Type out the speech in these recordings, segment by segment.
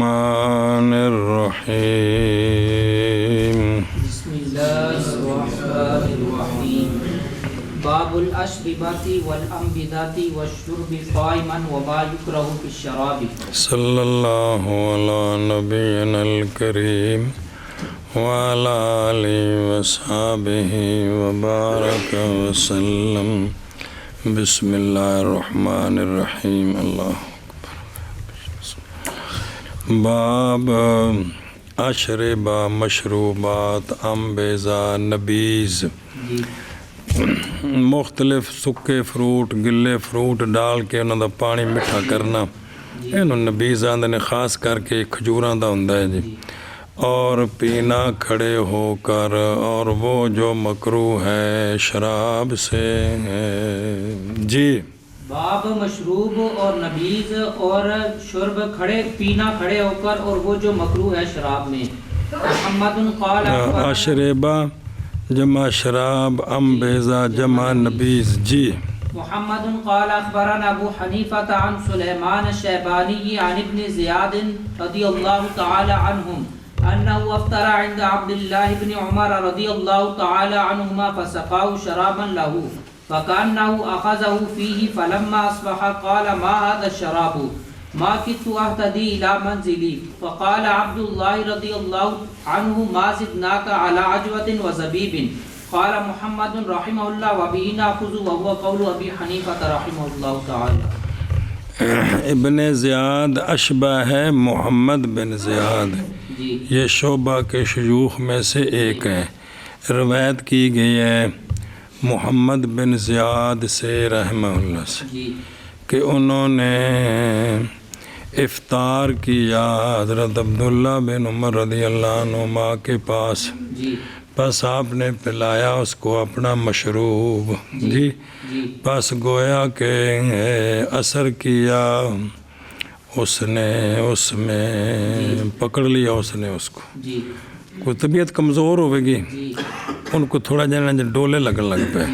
الرحمن الرحيم بسم الله الرحمن الرحيم باب الأشربة والأنبذة والشرب قائما وما يكره في الشراب صلى الله على نبينا الكريم وعلى آله وصحبه وبارك وسلم بسم الله الرحمن الرحيم اللہ باب اشربہ مشروبات انبیزا نبیز مختلف سکے فروٹ گلے فروٹ ڈال کے انہوں دا پانی مٹھا کرنا انہوں نبیز آندے نے خاص کر کے کھجوراں دا ہوندا ہے جی اور پینا کھڑے ہو کر اور وہ جو مکروہ ہے شراب سے ہے جی باب مشروب اور نبیز اور شرب کھڑے پینا کھڑے ہو کر اور وہ جو مکروہ ہے شراب میں محمد قال اشربہ جمع شراب انبیزا جمع نبیز جی محمد قال اخبرنا ابو حنیفة عن سلیمان الشیبانی عن ابن زیاد رضی اللہ تعالی عنہم انه افطر عند عبد الله بن عمر رضی اللہ تعالی عنہما فسقاه شرابا له فكأنه أخذه فيه فلما أصبح قال ما هذا الشراب ما كدت أهتدي إلى منزلي فقال عبد الله رضي الله عنه ما زدناك على عجوة وزبيب قال محمد رحمه الله وبه نأخذ وهو قول أبي حنيفة رحمه الله تعالى ابن زیاد اشبہ ہے محمد بن زیاد یہ شعبہ کے شیوخ میں سے ایک ہے روایت کی گئی ہے محمد بن زیاد سے رحمہ اللہ سے کہ انہوں نے افطار کیا حضرت عبداللہ بن عمر رضی اللہ عنہما کے پاس پس آپ نے پلایا اس کو اپنا مشروب جی پس گویا کہ اثر کیا اس نے اس میں پکڑ لیا اس نے اس کو کوئی طبیعت کمزور ہوئے گی ان کو تھوڑا جانا ڈولے لگن لگ پہ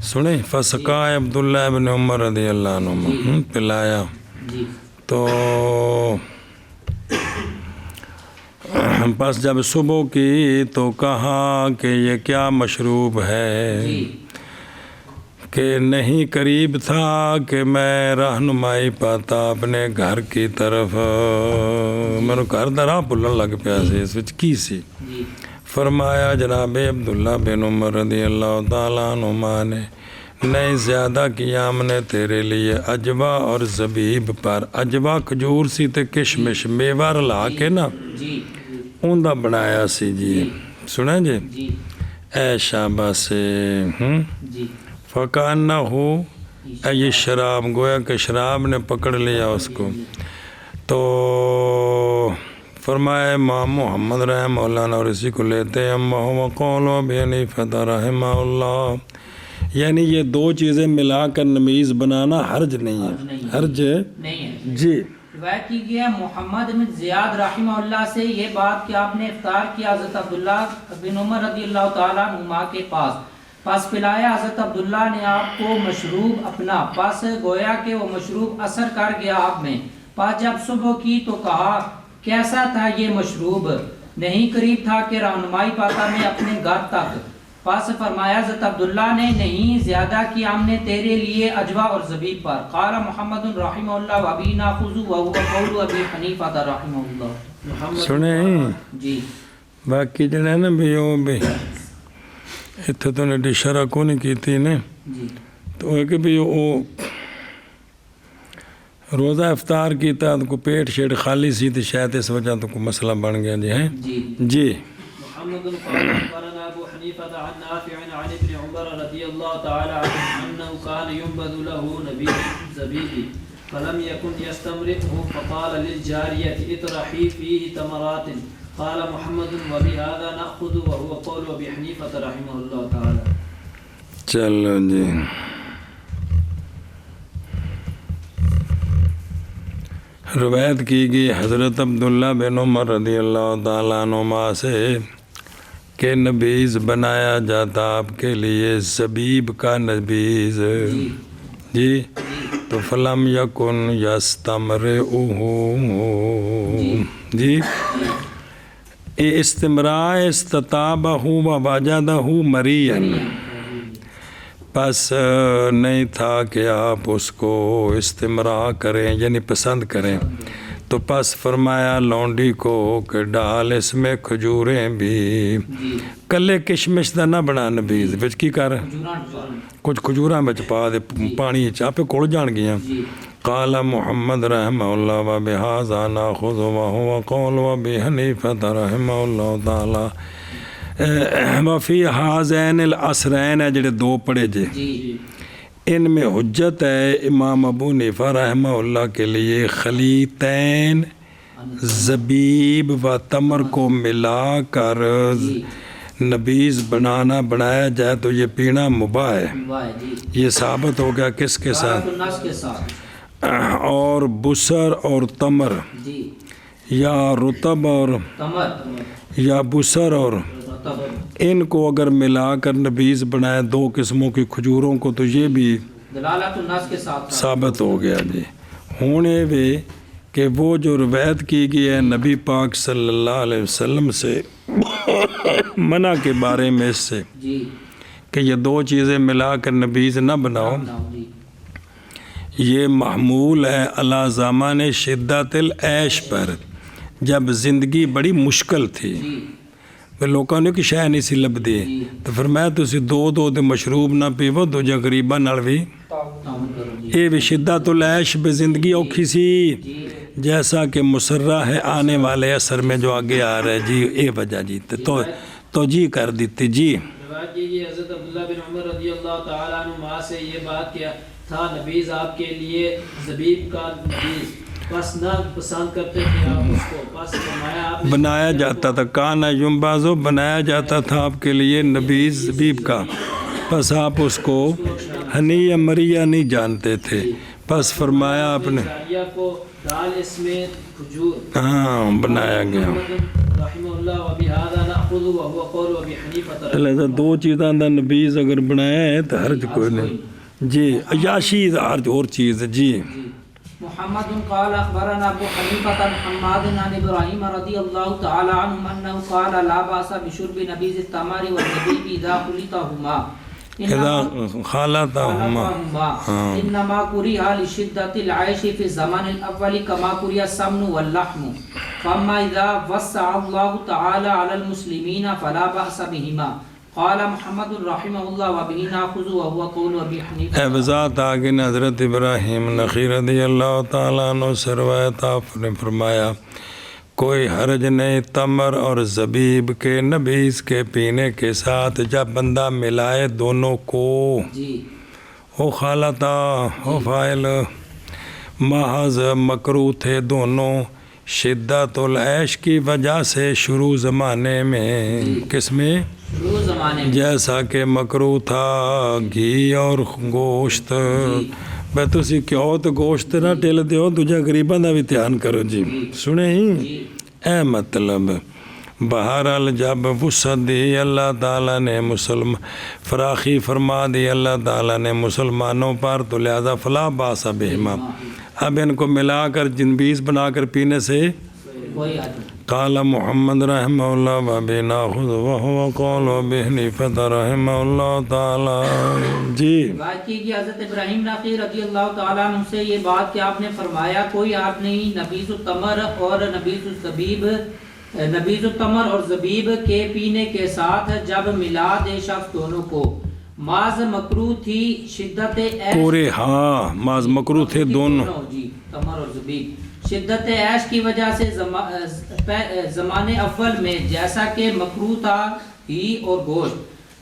سنیں فسقا عبداللہ بن عمر رضی اللہ عنہ پلایا تو پس جب صبح کی تو کہا کہ یہ کیا مشروب ہے کہ نہیں قریب تھا کہ میں رہنمائی پاتا اپنے گھر کی طرف میرے گھر درا بھولن لگ پیا سی اس وچ کی سی فرمایا جناب عبداللہ بن عمر رضی اللہ تعالیٰ عنہما نے نہیں زیادہ کیا ہم نے تیرے لیے اجوا اور زبیب پر اجوا کھجور سی تے کشمش میوہ رلا کے نا اوندا بنایا سی جی سنیں جی اے شابہ سے فکانہ ہو یہ شراب گویا کہ شراب نے پکڑ لیا اس کو تو فرمایا امام محمد رحمہ اللہ اور اسی کو لیتے ہیں اما قول ابی حنیفہ رحمہ اللہ یعنی یہ دو چیزیں ملا کر نمیز بنانا حرج نہیں ہے حرج نہیں ہے جی روایت کی گئی ہے محمد بن زیاد رحمہ اللہ سے یہ بات کہ آپ نے افطار کیا حضرت عبداللہ بن عمر رضی اللہ تعالیٰ عنہما کے پاس پلایا حضرت عبداللہ نے آپ کو مشروب اپنا پاس گویا کہ وہ مشروب اثر کر گیا آپ میں پاس جب صبح کی تو کہا کیسا تھا یہ مشروب نہیں قریب تھا کہ رہنمائی پاتا میں اپنے گھر تک پاس فرمایا حضرت عبداللہ نے نہیں زیادہ کی ہم نے تیرے لیے اجوا اور زبیب پر قال محمد رحمہ اللہ وابی ناخذ وهو قول ابی حنیفہ رحمہ اللہ سنیں جی باقی جڑا نا بھی وہ بھی اتنے تو نے شرح کو نہیں کی تھی نے تو وہ کہ بھی وہ روزہ افطار کیتا تو کو پیٹ شیٹ خالی سی تھی شاید اس وجہ تو کو مسئلہ بن گیا جی ہیں جی محمد قال اخبرنا ابو حنیفة عن نافع عن ابن عمر رضی اللہ تعالی عنہ انه كان ينبذ له نبيذ زبيب فلم يكن يستمرئه فقال للجارية اطرحي فيه تمرات قال محمد وبهذا نأخذ وهو قول ابي حنیفة رحمه اللہ تعالی چلو جی روایت کی گئی حضرت عبداللہ بن عمر رضی اللہ تعالیٰ عنہما سے کہ نبیذ بنایا جاتا آپ کے لیے زبیب کا نبیذ جی تو فلم یکن یستمرئہ جی استمراء استطابہ و وجدہ مرین، پس نہیں تھا کہ آپ اس کو استمراء کریں یعنی پسند کریں، تو پس فرمایا لونڈی کو کہ ڈال اس میں کھجوریں بھی، کلے کشمش دا نہ بنا نبیز وچ کی کر کچھ کھجوراں وچ پا دے پانی چاپے کڑ جان گیاں۔ قال محمد رحمہ اللہ و بہذا ناخذ وهو قول ابی حنیفہ رحمہ اللہ تعالی وفی ہذین العصرین ہے جڑے دو پڑھے جے ان میں حجت ہے امام ابو حنیفہ رحمہ اللہ کے لیے خلیتین زبیب و تمر کو ملا کر نبیز بنایا جائے تو یہ پینا مباح ہے، یہ ثابت ہو گیا کس کے ساتھ؟ اور بسر اور تمر یا رطب اور یا بسر اور ان کو اگر ملا کر نبیز بنائے دو قسموں کی کھجوروں کو تو یہ بھی ثابت ہو گیا جی۔ ہونے بھی کہ وہ جو روایت کی گئی ہے نبی پاک صلی اللہ علیہ وسلم سے منع کے بارے میں اس سے کہ یہ دو چیزیں ملا کر نبیز نہ بناؤ، یہ محمول ہے علی زمان شدت العیش پر، جب زندگی بڑی مشکل تھی لوگوں نے کہ شے نہیں سی لبدی تو فرمایا تسی دو دے مشروب نہ پیو دوجا غریباں نال بھی اے بھی شدت العیش بے زندگی اوکھی سی، جیسا کہ مسرہ ہے آنے والے اثر میں جو آگے آ رہا ہے جی اے وجہ جی تو جی کر دیتی جی۔ روایت یہ حضرت عبداللہ بن عمر رضی اللہ تعالیٰ عنہ سے یہ بات کیا تھا نبیز آپ کے لیے زبیب کا نبیز پس نہ پسند کرتے تھے آپ اس کو، پس بنایا جاتا تھا کانا یمبازو بنایا جاتا تھا آپ کے لیے نبیز زبیب کا، پس آپ اس کو ہنی یا مریا نہیں جانتے تھے، پس فرمایا آپ نے کو ڈال اس میں کھجور ہاں بنایا گیا۔ رحمہ اللہ و بہذا ناخذ وهو قول ابی حنیفہ لہذا دو چیزاں دا نبیز اگر بنایا ہے تو حرج کوئی نہیں جی، عیاشی حرج اور چیز جی۔ محمد قال اخبرنا ابو حنیفہ عن حماد عن ابراہیم رضی اللہ تعالی عنہ انه قال لا باس بشرب نبیذ التمر والزبیب اذا خلطهما انما کریہ لشدت العیش فی الزمان الاول کما کریہ السمن واللحم فاما اذا وسع اللہ تعالی علی المسلمین فلا باس بہما قال محمد رحمہ اللہ وبہ ناخذ وهو قول ابی حنیفہ۔ وضاحت آگے حضرت ابراہیم نخعی رضی اللہ تعالیٰ عنہ سے روایت آپ نے فرمایا کوئی حرج نہیں تمر اور زبیب کے نبیز کے پینے کے ساتھ جب بندہ ملائے دونوں کو او خالتا او فائل محض مکروہ تھے دونوں شدت العیش کی وجہ سے شروع زمانے میں، کس میں؟ جیسا کہ مکروہ تھا گھی اور گوشت، بے تسی کیوں تو گوشت نہ ٹل دیو تجھے غریباں دا بھی دھیان کرو جی، سنے ہی اے مطلب بہرحال جب وسعت دی اللہ تعالیٰ نے فراخی فرما دی اللہ تعالیٰ نے مسلمانوں پر تو لہذا فلا باس بہما، اب ان کو ملا کر جنبیز بنا کر پینے سے قال محمد رحمہ اللہ و بہ ناخذ وهو قول ابی حنیفہ رحمہ اللہ تعالی جی۔ بات کی کہ حضرت ابراہیم نخعی رضی اللہ تعالیٰ عنہ سے یہ بات کہ آپ نے فرمایا کوئی آپ نہیں نبیذ التمر اور نبیذ التمر اور زبیب کے پینے کے ساتھ جب ملا دے شخص دونوں کو، ماز مکروہ تھی شدت پورے ہاں ماز مکروہ تھے دونوں جی تمر اور زبیب شدت عیش کی وجہ سے زمانے اول میں جیسا کہ مکروہ تھا گھی اور گوشت،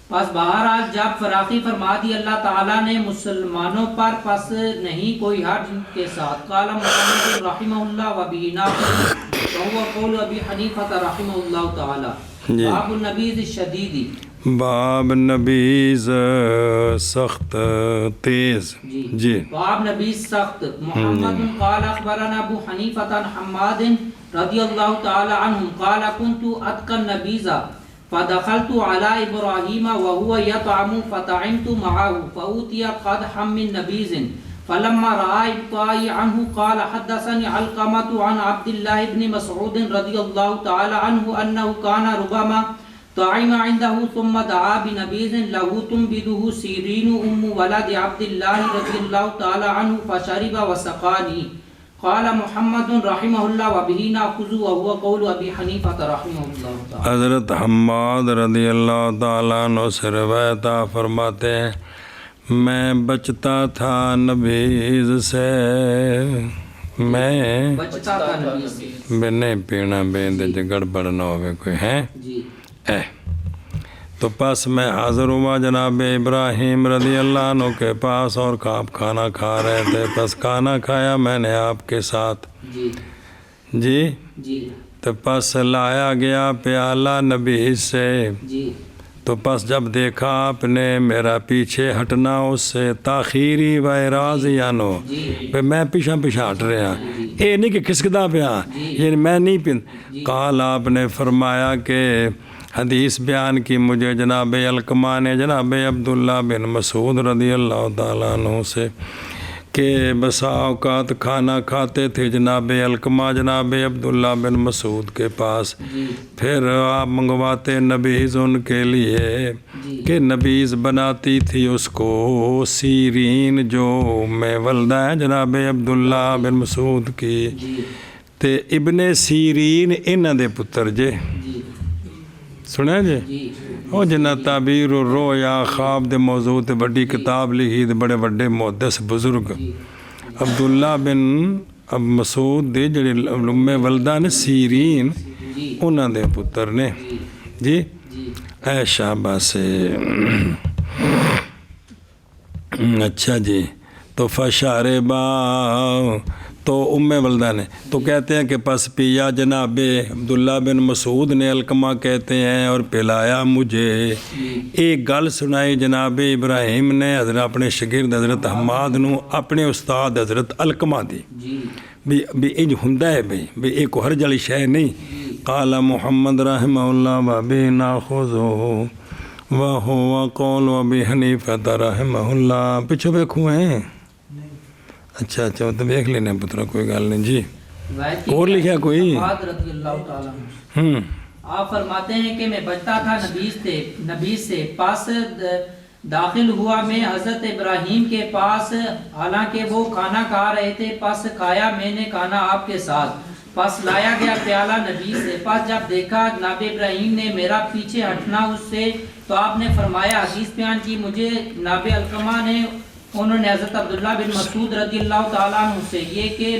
پس بہرحال جب فراخی فرما دی اللہ تعالیٰ نے مسلمانوں پر پس نہیں کوئی حرج کے ساتھ۔ قال محمد رحمہ اللہ و بہ ناخذ وهو قول ابی حنیفہ رحمہ اللہ تعالی۔ باب النبیذ الشدید، باب نبیز سخت تیز جی۔ باب نبیز سخت۔ محمد قال اخبرنا ابو حنیفہ عن حماد رضی اللہ تعالی عنہ قال كنت اتقى النبیز فدخلت على ابراہیم وهو يطعم فطعمت معه فأوتي قدحا من نبیز فلما رأى ابطائي عنه قال حدثني علقمة عن عبد الله بن مسعود رضي الله تعالى عنه أنه كان ربما طعم عنده ثم دعا بنبيذ له تنبذه سيرين ولد عبد الله رضي الله تعالى عنه فشرب وسقاني. قال محمد رحمه الله وبه نأخذ وهو قول أبي حنيفة رحمه الله تعالى. حضرت حماد رضی اللہ تعالیٰ عنہ سے روایت فرماتے ہیں میں بچتا تھا نبیذ سے، میں بچتا تھا نبی سے، نہیں پینا بیندے جو گڑبڑ نہ ہوئے کوئی ہیں جی تو پس میں حاضر ہوا جناب ابراہیم رضی اللہ عنہ کے پاس اور آپ کھانا کھا رہے تھے، پس کھانا کھایا میں نے آپ کے ساتھ جی جی جی تو پس لایا گیا پیالہ نبی سے، جی تو پس جب دیکھا آپ نے میرا پیچھے ہٹنا اس سے تاخیری و اعراض یانو پہ میں پیچھا ہٹ رہا اے نہیں کہ کھسکدا پیا یعنی میں نہیں پن قال آپ نے فرمایا کہ حدیث بیان کی مجھے جناب علقمہ نے جناب عبداللہ بن مسعود رضی اللہ تعالیٰ عنہ سے کہ بسا اوقات کھانا کھاتے تھے جناب علقمہ جناب عبداللہ بن مسعود کے پاس، پھر آپ منگواتے نبیذ ان کے لیے کہ نبیذ بناتی تھی اس کو سیرین جو میں والدہ ہے جناب عبداللہ بن مسعود کی تے ابن سیرین انہاں دے پتر جے سنیا جی وہ جنہ تعبیر الرؤیا خواب دے موضوع تے بڑی کتاب لکھی تے بڑے بڑے محدث بزرگ عبداللہ بن مسعود دے جڑے ام والدہ نے سیرین انہاں دے پتر نے جی اے شاباش سے اچھا جی تو فشاربا تو ام والدہ نے تو کہتے ہیں کہ پس پیا جناب عبداللہ بن مسعود نے علقمہ کہتے ہیں اور پلایا مجھے ایک گل سنائی جناب ابراہیم نے حضرت اپنے شاگرد حضرت حماد نو اپنے استاد حضرت علقمہ دی بھی انج ہوندا ہے بھی ایک ہر جلی شے نہیں قال محمد رحمہ اللہ وبہ ناخذہ وہو قول ابی حنیفہ رحمہ اللہ پیچھے دیکھو ہیں اچھا اچھا تو دیکھ لینا پترا کوئی گل نہیں جی اور لکھا کوئی رضی اللہ تعالیٰ عنہ آپ فرماتے ہیں کہ میں بچتا تھا نبیذ سے پاس داخل ہوا میں حضرت ابراہیم کے پاس حالانکہ وہ کھانا کھا رہے تھے، پس کھایا میں نے کھانا آپ کے ساتھ، پس لایا گیا پیالہ نبیذ سے، پس جب دیکھا جناب ابراہیم نے میرا پیچھے ہٹنا اس سے تو آپ نے فرمایا حدیث بیان کی مجھے جناب علقمہ نے انہوں نے حضرت عبداللہ بن مسعود رضی اللہ تعالیٰ عنہ سے یہ کہ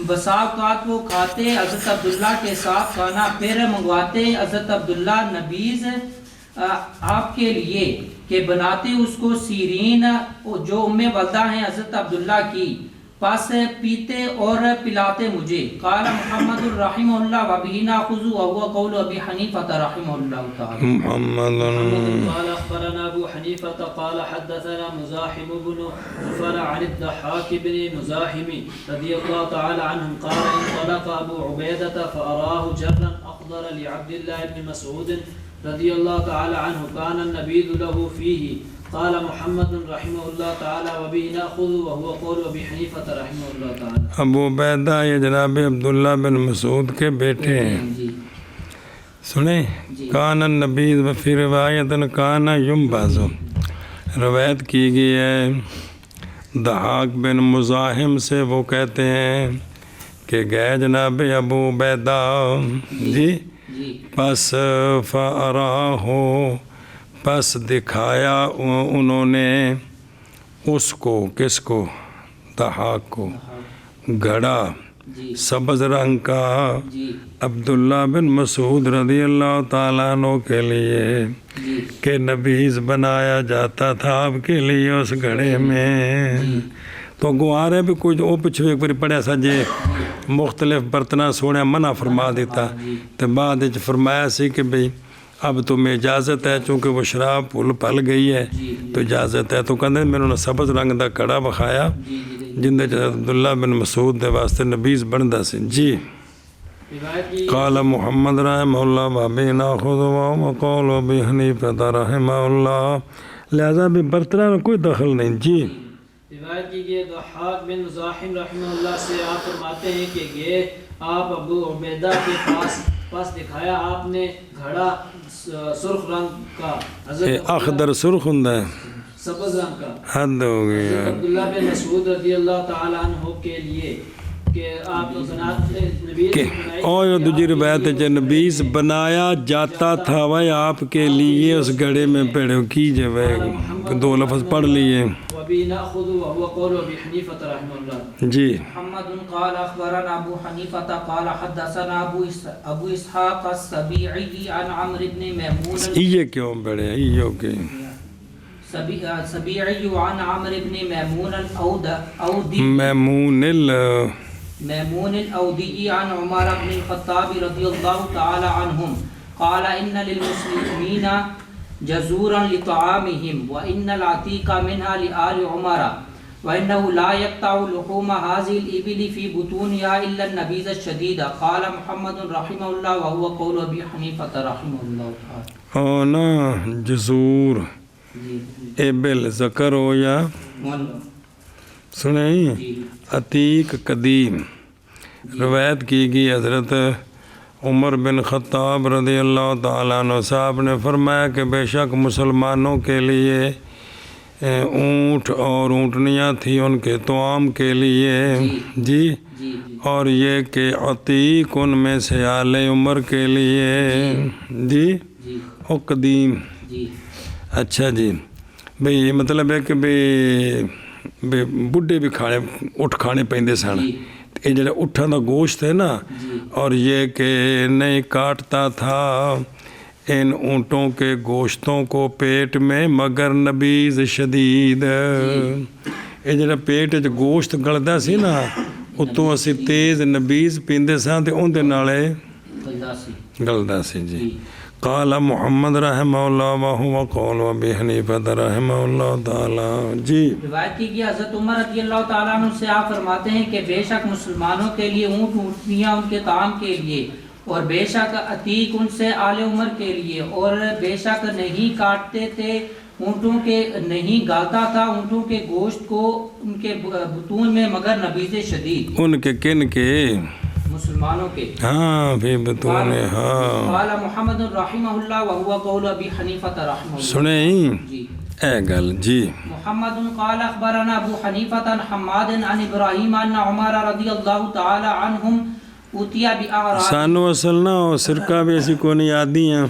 بسا اوقات وہ کھاتے حضرت عبداللہ کے ساتھ کھانا، پھر منگواتے حضرت عبداللہ نبیذ آپ کے لیے کہ بناتے اس کو سیرین جو ام والدہ ہیں حضرت عبداللہ کی، پس پیتے اور پلاتے مجھے. قال محمد رحمہ اللہ وبہ ناخذ وهو قول ابی حنیفہ رحمہ اللہ تعالی. محمد قال اخبرنا ابو حنیفہ قال حدثنا مزاحم بن غفر عن الضحاك بن مزاحم رضی اللہ تعالی عنہ قال انطلق ابو عبیدہ فاراه جرا اخضر لعبد الله بن مسعود رضی اللہ تعالی عنہ كان النبيذ له فيه. قال محمد رحمہ اللہ تعالی وبہ ناخذ وهو قول ابی حنیفہ رحمہ اللہ تعالی. ابو عبیدہ یہ جناب عبداللہ بن مسعود کے بیٹے ہیں. سنیں کان النبیذ وفی روایت کان ینبذ، روایت کی گئی ہے ضحاک بن مزاحم سے، وہ کہتے ہیں کہ گئے جناب ابو عبیدہ جی پس فاراہ پس دکھایا انہوں نے اس کو کس کو ضحاک کو گھڑا سبز رنگ کا عبداللہ بن مسعود رضی اللہ تعالیٰ عنہ کے لیے کہ نبیذ بنایا جاتا تھا آپ کے لیے اس گھڑے میں. تو گوارے بھی کچھ وہ پچھو ایک بار پڑھیا سا جے مختلف برتنہ سونے منع فرما دیتا تو بعد فرمایا سی کہ بھئی اب تمہیں اجازت ہے چونکہ وہ شراب پل گئی ہے تو اجازت ہے. تو کہتے ہیں میں نے سبز رنگ دا کڑا بخایا جن دے عبداللہ بن مسعود دے واسطے نبیذ بندا سی. جی قال محمد رحمہ اللہ وبہ ناخذ وهو قول ابی حنیفہ رحمہ اللہ. لہذا بھی برتنہ میں کوئی دخل نہیں. جی روایت کی گئی ضحاک بن مزاحم رحمہ اللہ سے آپ فرماتے ہیں کہ گئے آپ ابو عبیدہ کے پاس دکھایا آپ نے گھڑا سرخ رنگ کا اخضر سرخ ہوندا ہے سبز رنگ کا حد ہو گئی حضرت عبداللہ بن مسعود رضی اللہ تعالیٰ عنہ کے لیے کہ آپ نبی اور دوسری روایت ہے نبیس بنایا جاتا تھا وہ آپ کے لیے اس گھڑے میں پیڑوں کی جو دو لفظ پڑھ لیے وبی ناخذ وهو قول ابي حنیفہ رحمہ اللہ جی محمد قال اخبرنا ابو حنیفہ قال حدثنا ابو اسحاق السبیعی عن عمرو بن میمون یہ کیوں بڑے یہ اوکے سبیعی عن عمرو بن میمون الاودی میمون الاودی عن عمر بن الخطاب رضی اللہ تعالی عنہم قال ان للمسلمین جزورا لطعامهم وان العتیق منها لآل عمر وانه لا يقطع لحوم هذه الابل في بطونها الا النبيذ الشديد قال محمد رحمه الله وهو قول ابي حنیفہ رحمه الله تعالی نا جزور ابل ذکر ہو یا سنیں عتیق قدیم روایت کی گئی حضرت عمر بن خطاب رضی اللہ تعالیٰ عنہ صاحب نے فرمایا کہ بے شک مسلمانوں کے لیے اونٹ اور اونٹنیاں تھیں ان کے طعام کے لیے جی اور یہ کہ عتیق ان میں سے آل عمر کے لیے جی اور قدیم اچھا جی بھئی یہ مطلب ہے کہ بھئی بڈھے بھی اٹھ کھانے پیندے سن یہ جڑا اٹھاں دا گوشت ہے نا اور یہ کہ نہیں کاٹتا تھا ان اونٹوں کے گوشتوں کو پیٹ میں مگر نبیذ شدید یہ جڑا پیٹ وچ گوشت گلدا سی نا اتوں اسی تیز نبیذ پیندے ساں تے اون دے نالے گلدا سی جی قال محمد رحمہ اللہ وہو قول ابی حنیفہ رحمہ اللہ تعالی جی روایت کی حضرت عمر رضی اللہ تعالیٰ عنہ سے آپ فرماتے ہیں کہ بے شک مسلمانوں کے لیے اونٹ اونٹنیاں ان کے طعام کے لیے اور بے شک عتیق ان سے آل عمر کے لیے اور بے شک نہیں کاٹتے تھے اونٹوں کے نہیں گالتا تھا اونٹوں کے گوشت کو ان کے بطون میں مگر نبیذ شدید ان کے کن کے مسلمانوں کے ہاں بھی بطون ہاں قال محمد رحمہ اللہ وهو قول ابی حنیفہ رحمہ اللہ سنیں جی اے گل جی محمد قال اخبرنا ابو حنیفہ عن حماد عن ابراہیم ان عمر رضی اللہ تعالی عنہم اوتیا باعراض سانو اصل نہ سرکہ بھی ایسی کوئی نہیں آدھی ہیں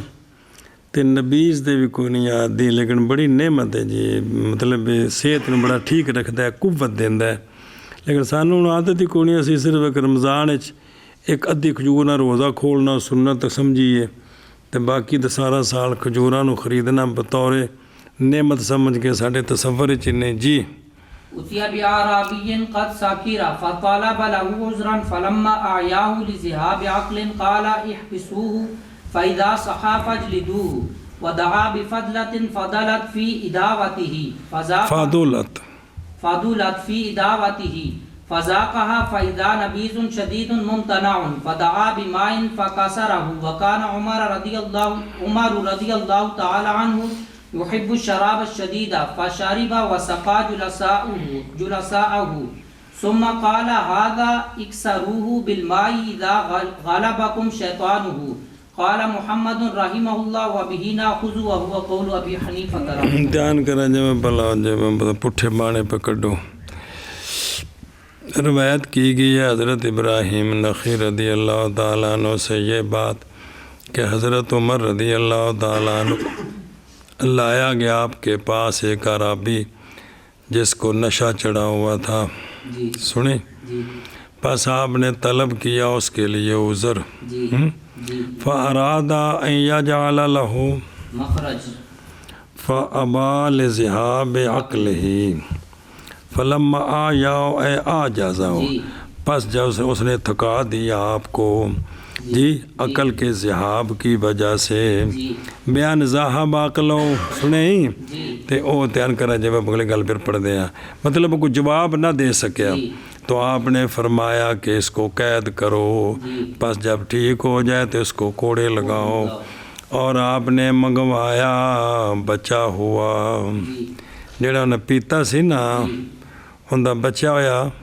تے نبیز دے بھی کوئی نہیں آدھی لیکن بڑی نعمت ہے جی مطلب صحت میں بڑا ٹھیک رکھتا ہے قوت دیندہ ہے لیکن سانو عادت ہی کوئی نہیں اسی صرف ایک رمضان ایک ادھی کھجور نہ روزہ کھولنا سنت سمجھیے تو باقی تو سارا سال کھجوراں نو خریدنا بطور نعمت سمجھ کے ساڈے تصور چنے جی اتیا باعرابی قد ساکرا فطالب له عذرا فلما اعیاه لذهاب عقل قال احبسوه فاذا صحا فاجلدوه ودعا بفضلة فضلت في اداوته فضلت في اداوته فذاقها فإذا نبيذ شديد ممتنع فدعا بماء فكسره وكان عمر رضي الله تعالى عنه يحب الشراب الشديد فشرب وسقى جلساءه ثم قال هذا اكسروه بالماء إذا غلبكم شيطانه قال محمد رحمه الله وبه ناخذ وهو قول أبي حنيفة دھیان کریں جب بلا جب پٹھے بانے پکڑو روایت کی گئی ہے حضرت ابراہیم نخعی رضی اللہ تعالیٰ عنہ سے یہ بات کہ حضرت عمر رضی اللہ تعالیٰ عنہ لایا گیا آپ کے پاس ایک عرابی جس کو نشہ چڑھا ہوا تھا سنیں پس آپ نے طلب کیا اس کے لیے عذر فَأَرَادَ أَن يَجْعَلَ لَهُ فَأَبَى لِذِهَابِ عَقْلِهِ فلما آ جازاؤ پس جب اس نے تھکا دیا آپ کو جی عقل کے ذہاب کی وجہ سے بیان ذہاب عقلو سنیں تے او تیان کرا جب اگلے گل پھر پڑھ دیا مطلب کوئی جواب نہ دے سکیا تو آپ نے فرمایا کہ اس کو قید کرو پس جب ٹھیک ہو جائے تو اس کو کوڑے لگاؤ اور آپ نے منگوایا بچا ہوا جڑا انہیں پیتا سی نا ਹੁੰਦਾ ਬਚਿਆ ਹੋਇਆ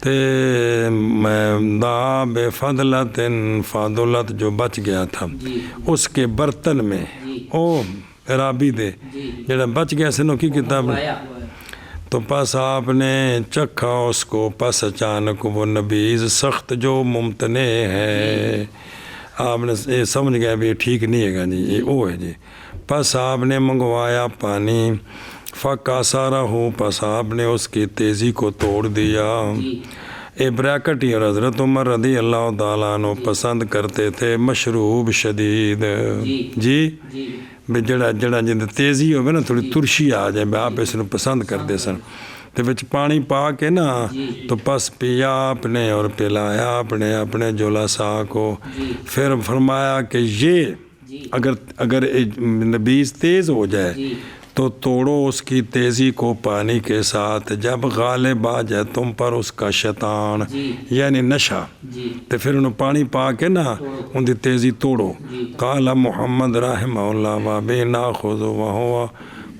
ਤੇ ਦਾ ਬੇਫضلتن فاضلت جو بچ گیا تھا جی اس کے برتن میں جی ਉਹ رابی دے جی ਜਿਹੜਾ ਬਚ ਗਿਆ ਸੀ ਉਹਨੂੰ ਕੀ ਕੀਤਾ منگوایا تو پس آپ نے چکھا اس کو پس اچانک وہ نبیز سخت جو ممتنع ہے آپ نے یہ سمجھ گیا بھی یہ ٹھیک نہیں ہے گا جی یہ وہ ہے جی پس آپ نے منگوایا پانی فکا سارا ہو پس آپ نے اس کی تیزی کو توڑ دیا جی یہ بریکٹ ہی اور حضرت عمر رضی اللہ تعالیٰ عنہ پسند کرتے تھے مشروب شدید جی جی بھی ਜਿਹੜਾ ਜਿੰਦ ਤੇਜ਼ੀ ਹੋਵੇ ਨਾ ਥੋੜੀ ਤੁਰਸ਼ੀ ਆ ਜਾਏ ਵੀ ਆਪ ਇਸ ਨੂੰ ਪਸੰਦ ਕਰਦੇ ਸਨ ਤੇ ਵਿੱਚ ਪਾਣੀ ਪਾ ਕੇ ਨਾ تو پس پیا آپ نے اور پلایا آپ نے اپنے جلساء کو پھر فرمایا کہ یہ اگر نبیز تیز ہو جائے تو توڑو اس کی تیزی کو پانی کے ساتھ جب غالب آ جائے تم پر اس کا شیطان یعنی نشہ تو پھر انہوں پانی پا کے نا ان دی تیزی توڑو قال محمد رحمہ اللہ وابی ناخذ وہو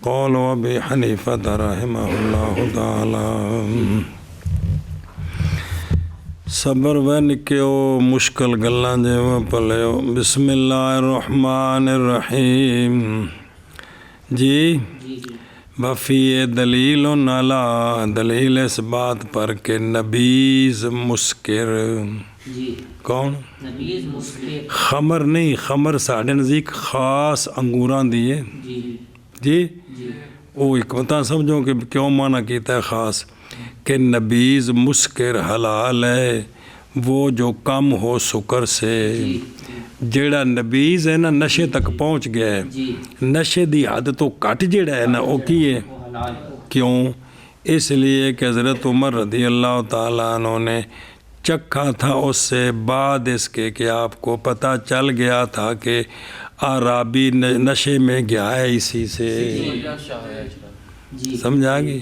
قول ابی حنیفہ رحمہ اللہ تعالی صبر و نکیو مشکل گلاں جے وہ پلیو بسم اللہ الرحمن الرحیم جی وفی دلیل علی دلیل اس بات پر کہ نبیز مسکر جی کون نبیز مسکر خمر نہیں خمر ساڑھے نزدیک خاص انگوراں دیئے جی جی جی وہ حکمتاں سمجھو کہ کیوں معنی کیتا ہے خاص کہ نبیز مسکر حلال ہے وہ جو کم ہو سکر سے جیڑا نبیز ہے نا نشے تک پہنچ گیا ہے جی نشے دی حد تو کٹ جیڑا ہے نا وہ کی ہے وہ حلال کیوں اس لیے کہ حضرت عمر رضی اللہ تعالیٰ عنہ نے چکھا تھا اس سے بعد اس کے کہ آپ کو پتہ چل گیا تھا کہ عرابی نشے میں گیا ہے اسی سے جی سمجھا گی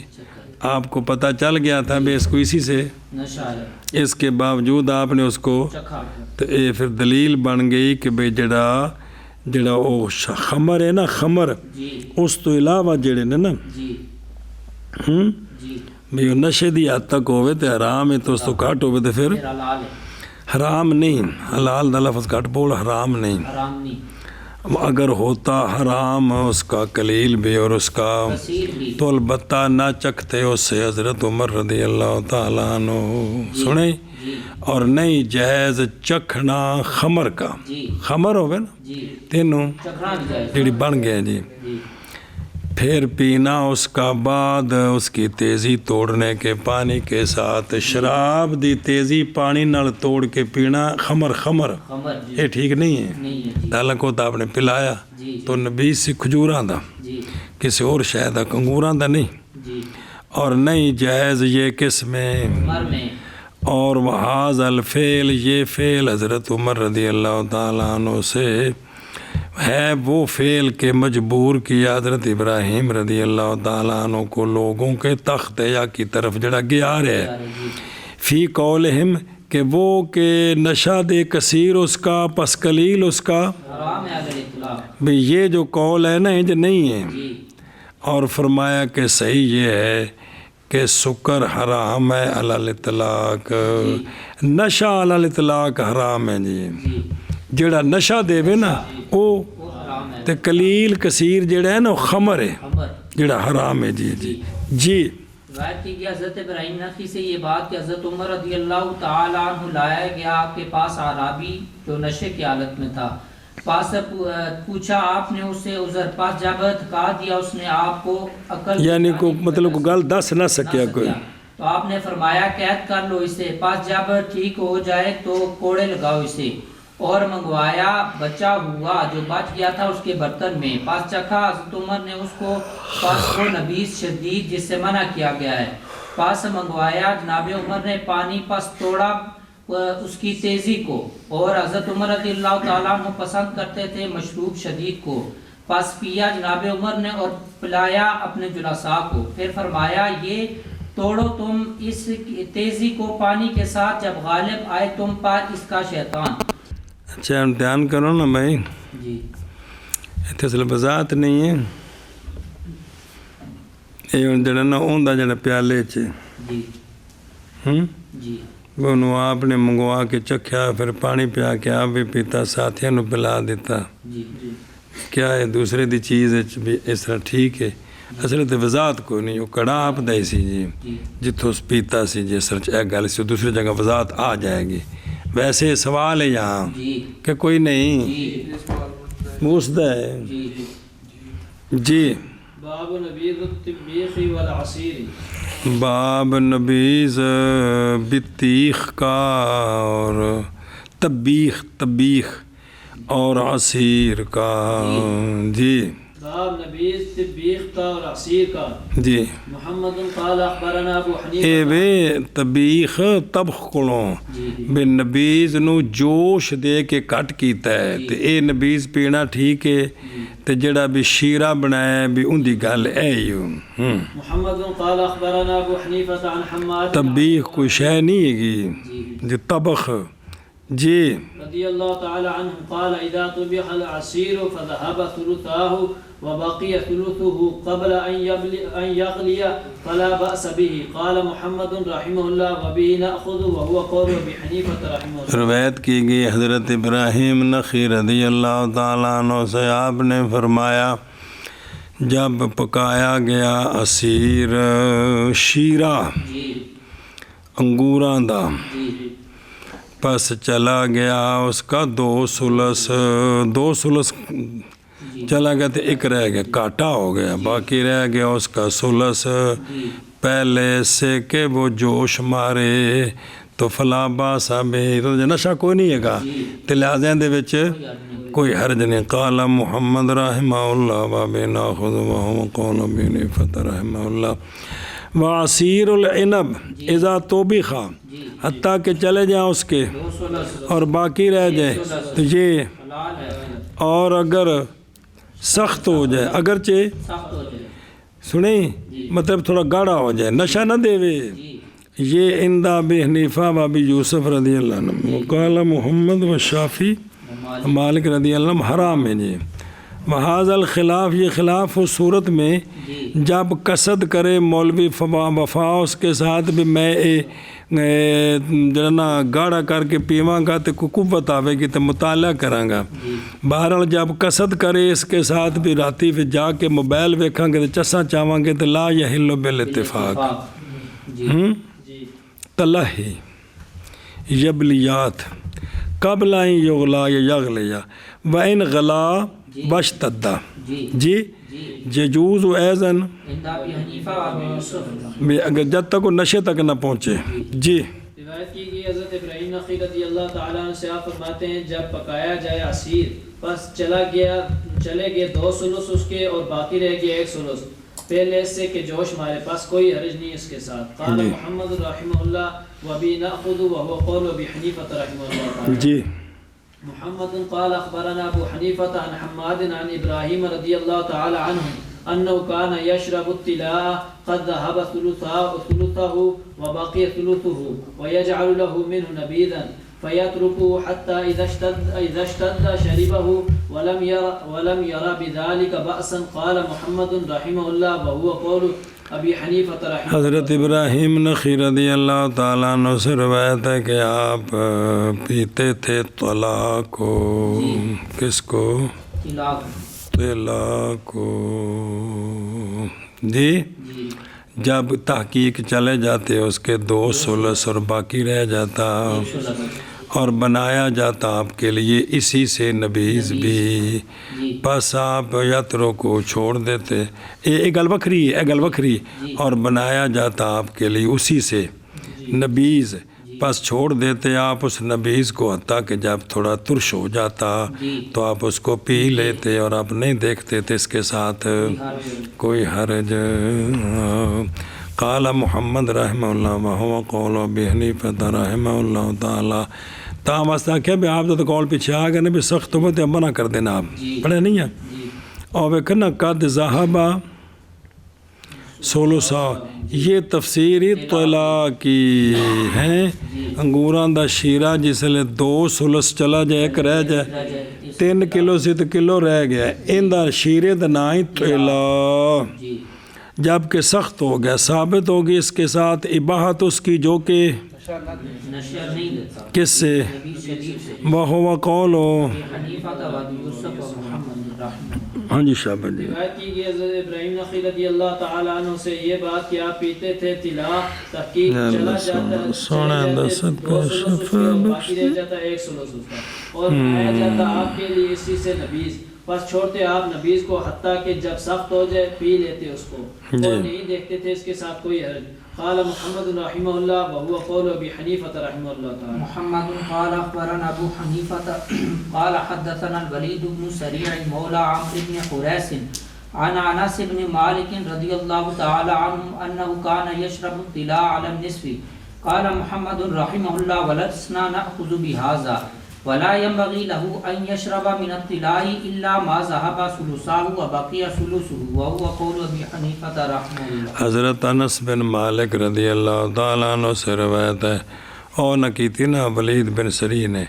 آپ کو پتہ چل گیا تھا بھی اس کو اسی سے نشہ ہے اس کے باوجود آپ نے اس کو چکھا تو یہ پھر دلیل بن گئی کہ بھئی جڑا وہ خمر ہے نا خمر جی اس تو علاوہ جڑے نے نا جی جی بھی وہ نشے دی حد تک ہوئے تو حرام ہے تو اس تو کٹ ہوئے تو پھر پھر حلال ہے حرام نہیں حلال دا لفظ کٹ بول حرام نہیں حرام نہیں اگر ہوتا حرام اس کا قلیل بھی اور اس کا کثیر بھی تو البتہ نہ چکھتے اس سے حضرت عمر رضی اللہ تعالیٰ عنہ سنیں جی اور نہیں جائز چکھنا خمر کا جی خمر ہوگا نا جی تینوں چکھنا بھی جائز جیڑی بن گئے جی جی پھر پینا اس کا بعد اس کی تیزی توڑنے کے پانی کے ساتھ شراب دی تیزی پانی نال توڑ کے پینا خمر خمر جی یہ ٹھیک نہیں ہے نہیں ہے جی حالانکہ تو آپ نے پلایا جی تو نبیز سے کھجوراں دا جی کسی اور شاید انگوراں دا نہیں جی اور نہیں جائز یہ کس میں عمر میں اور وحاظ الفعل یہ فعل حضرت عمر رضی اللہ تعالیٰ عنہ سے ہے وہ فعل کے مجبور کیا حضرت ابراہیم رضی اللہ تعالیٰ عنہ کو لوگوں کے تخت یا کی طرف جڑا گیا ہے جی فی قولہم کہ وہ کہ نشہ دے کثیر اس کا پس قلیل اس کا حرام ہے اگر اطلاق بھی یہ جو قول ہے نا یہ جو نہیں ہے جی اور فرمایا کہ صحیح یہ ہے کہ سکر حرام ہے علی الاطلاق نشہ علی الاطلاق حرام ہے جی جی جڑا نشہ دے وے نا وہ وہ حرام ہے تے قلیل کثیر جڑا ہے نا وہ خمر ہے خمر جڑا حرام ہے جی جی جی روایت کی گئی حضرت ابراہیم نخعی سے یہ بات کہ حضرت عمر رضی اللہ تعالیٰ عنہ لایا گیا آپ کے پاس عرابی جو نشے کی حالت میں تھا پاس پوچھا آپ نے اسے عذر پاس جب تھکا دیا اس نے آپ کو عقل یعنی کو مطلب کو گل دس نہ سکیا کوئی تو آپ نے فرمایا قید کر لو اسے پاس جب ٹھیک ہو جائے تو کوڑے لگاؤ اسے اور منگوایا بچا ہوا جو بچ گیا تھا اس کے برتن میں پاس چکھا حضرت عمر نے اس کو پاس وہ نبیز شدید جس سے منع کیا گیا ہے پاس منگوایا جناب عمر نے پانی پاس توڑا اس کی تیزی کو اور حضرت عمر رضی اللہ تعالیٰ عنہ پسند کرتے تھے مشروب شدید کو پاس پیا جناب عمر نے اور پلایا اپنے جلساء کو پھر فرمایا یہ توڑو تم اس تیزی کو پانی کے ساتھ جب غالب آئے تم پر اس کا شیطان اچھا امتحان کرو نا بھائی جی اتنے سے لفظات نہیں ہیں ਇਹ ਹੁਣ ਜਿਹੜਾ ਨਾ ਉਹਦਾ ਜਿਹੜਾ ਪਿਆਲੇ 'ਚ جی جی ਉਹਨੂੰ ਆਪ ਨੇ ਮੰਗਵਾ ਕੇ ਚੱਖਿਆ, ਫਿਰ ਪਾਣੀ ਪਿਆ ਕੇ ਆਪ ਵੀ ਪੀਤਾ, ਸਾਥੀਆਂ ਨੂੰ ਪਿਲਾ ਦਿੱਤਾ। جی جی ਕਿਆ ਹੈ ਦੂਸਰੇ ਦੀ ਚੀਜ਼ ਵਿੱਚ ਵੀ ਇਸ ਤਰ੍ਹਾਂ ਠੀਕ ਹੈ। ਅਸਲ ਤੇ ਵਜ਼ਾਤ ਕੋਈ ਨਹੀਂ, ਉਹ ਕੜਾ ਆਪ ਦਾ ਹੀ ਸੀ ਜੀ, جی ਜਿੱਥੋਂ ਪੀਤਾ ਸੀ। ਜੇ ਸਰ 'ਚ ਇਹ ਗੱਲ ਸੀ, ਦੂਸਰੀ ਜਗ੍ਹਾ ਵਜ਼ਾਤ ਆ ਜਾਏਗੀ। ਵੈਸੇ ਸਵਾਲ ਹੈ ਯਹਾਂ جی کہ کوئی نہیں جی موسدہ ہے جی جی۔ باب نبیذ الطبیخ والعصیر، باب نبیذ بطیخ کا اور طبیخ اور عصیر کا۔ جی باب نبیذ طبیخ کا اور عصیر کا۔ جی محمد قال اخبرنا ابو اے حنیفہ۔ وے طبیخ طبخ کولوں جی بے نبیز نو جوش دے کے کٹ کیتا ہے تے اے نبیز پینا ٹھیک ہے تے جڑا بھی شیرہ بنایا بھی ان دی گل اے ہی محمد قال اخبرنا ابو حنیفہ عن حماد طبیخ کوئی شے نہیں ہے گی جی طبخ۔ جی رضی اللہ تعالی عنہ قال اذا طبخ العصیر فذهب ثلثاه وبقي ثلثه قبل ان يغلي فلا بأس به۔ قال محمد رحمه الله وبه نأخذ وهو قول ابي حنیفہ رحمه اللہ۔ روایت کی گئی حضرت ابراہیم نخعی رضی اللہ تعالیٰ عنہ سے، آپ نے فرمایا جب پکایا گیا عصیر شیرہ جی انگوراں دا، جی پس چلا گیا اس کا دو ثلث چلا گیا تو ایک رہ گیا، کاٹا ہو گیا، باقی رہ گیا اس کا ثلث پہلے سے کہ وہ جوش مارے تو فلا باسا بہ، تو نشہ کوئی نہیں ہے گا تو لہٰذا دے وچ کوئی حرج نہیں۔ قال محمد رحمہ اللہ بابِ ناخذ وہو قول ابی حنیفہ رحمہ اللہ۔ وعصیر العنب اذا طبخ، حتیٰ کہ چلے جائیں اس کے اور باقی رہ جائے تو یہ، حلال ہے، اور اگر سخت ہو جائے، اگرچہ سخت ہو جائے سنیں مطلب تھوڑا گاڑھا ہو جائے، نشہ نہ دے وے، یہ عند ابی حنیفہ و ابی یوسف رضی اللہ عنہ، وقال محمد و شافی مالک رضی اللہ عنہ حرام ہے جی۔ وحاظ الخلاف، یہ خلاف اس صورت میں جب قصد کرے مولوی وفا اس کے ساتھ بھی میں جنا گاڑا کر کے پیواں گا تو کوئی قوت آوے گی تو مطالعہ کراں گا۔ بہرحال جب قصد کرے اس کے ساتھ بھی راتی پہ جا کے موبائل ویکھاں گے تو چساں چاواں گے تو لا یحل بالاتفاق۔ جی تلہی یبلیات قبل ان یغلا یا یغلیا وان غلا واشتدا۔ جی یجوز ایزن عند ابی حنیفہ و ابی یوسف، اگر جب تک وہ نشے تک نہ پہنچے۔ جی روایت کی گئی حضرت ابراہیم نخعی رضی اللہ تعالیٰ عنہ سے آپ فرماتے ہیں جب پکایا جائے عصیر بس چلے گئے دو ثلث اس کے اور باقی رہ گیا ایک ثلث پہلے سے کہ جوش ہمارے پاس کوئی حرج نہیں اس کے ساتھ۔ قال محمد رحمہ اللہ وبی نأخذ وهو قول ابی حنیفہ رحمہ اللہ تعالیٰ۔ جی محمد قال اخبرنا ابو حنیفہ عن حماد عن ابراہیم رضی اللہ تعالی عنہ انه كان يشرب الطلاء قد ذهب ثلثه وبقي ثلثه ويجعل له منه نبيذا فيتركه حتى اذا اشتد شربه ولم يرى بذلك بأسا۔ قال محمد رحمه الله وهو قول ابی حنیفہ رحمہ۔ حضرت ابراہیم نخعی رضی اللہ تعالیٰ عنہ سے روایت ہے کہ آپ پیتے تھے طلاء کو، کس کو؟ طلاء کو۔ جی جب تحقیق چلے جاتے اس کے دو ثلث اور باقی رہ جاتا اور بنایا جاتا آپ کے لیے اسی سے نبیذ بھی، بس آپ یاتروں کو چھوڑ دیتے، ایک گل وکھری اور بنایا جاتا آپ کے لیے اسی سے نبیذ، بس چھوڑ دیتے آپ اس نبیذ کو حتیٰ کہ جب تھوڑا ترش ہو جاتا تو آپ اس کو پی لیتے اور آپ نہیں دیکھتے تھے اس کے ساتھ کوئی حرج۔ قال محمد رحمہ اللہ وہو قول ابی حنیفہ رحمہ اللہ تعالی۔ تاہم واسطہ کیا بھی آپ تو قول پیچھے آ گئے نا بھی سخت ہوتے اب منع کر دینا، آپ پڑھے نہیں ہیں اور ویکھنا قد ذہبا ثلثا، یہ تفسیری طلاء کی ہیں انگوراں دا شیرہ جس لئے دو ثلث چلا جائے ایک رہ جائے 3 کلو سے تو کلو رہ گیا ان دا شیرے دا نائی طلاء۔ جب کہ سخت ہو گیا ثابت ہوگی اس کے ساتھ اباحت اس کی جو کہ نشر نہیں دیتا کس سے نبی شریف سے وہو قول ہو حنیفہ و ابی یوسف و محمد رحمہ ہاں جی شابہ جی روایت کی گئی حضرت ابراہیم نخعی رضی اللہ تعالیٰ عنہ سے یہ بات کہ آپ پیتے تھے طلا تحقیق چلا جاتا سونے دست کا شفا باقی رہ جاتا ایک سلس اس کا اور آیا جاتا آپ کے لیے اسی سے نبیز بس چھوڑتے آپ نبیز کو حتیٰ کہ جب سخت ہو جائے پی لیتے اس کو اور نہیں دیکھتے تھے اس کے ساتھ کوئی حرج قال محمد رحمہ اللہ وهو قول ابی حنیفہ رحمہ اللہ تعالی محمد قال اخبرنا ابو حنیفہ قال حدثنا الولید بن سریع مولى عمرو بن حریث عن انس بن مالک رضی اللہ تعالی عنہ انه كان يشرب الطلاء على النصف قال محمد رحمہ اللہ ولسنا ناخذ بهذا ولا ينبغي له ان يشرب من الطلاء الا ما ذهب ثلثه وبقي ثلثه وهو قول ابي حنيفه رحمه الله. حضرت انس بن مالک رضی اللہ تعالیٰ عنہ سے روایت ہے اور نہ کی تھی نا ولید بن سری نے